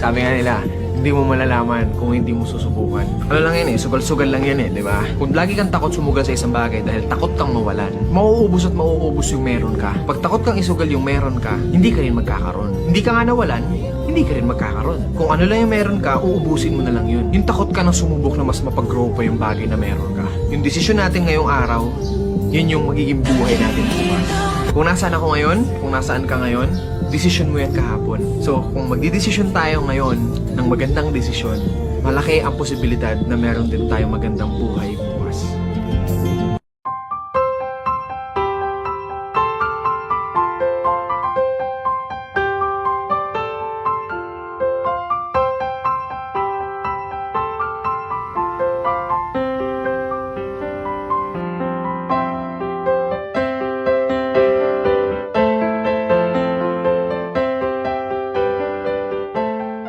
Sabi nga nila, hindi mo malalaman kung hindi mo susubukan. Ano lang yan sugal-sugal lang yan di ba? Kung lagi kang takot sumugal sa isang bagay dahil takot kang mawalan, mauubos at mauubos yung meron ka. Pag takot kang isugal yung meron ka, hindi ka rin magkakaroon. Hindi ka nga nawalan, hindi ka rin magkakaroon. Kung ano lang yung meron ka, uubusin mo na lang yun. Yung takot ka na sumubok na mas mapag-grow pa yung bagay na meron ka. Yung desisyon natin ngayong araw, yun yung magiging buhay natin bukas. Kung nasaan ako ngayon, kung nasaan ka ngayon, desisyon mo yan kahapon. So, kung magdidesisyon tayo ngayon ng magandang desisyon, malaki ang posibilidad na meron din tayong magandang buhay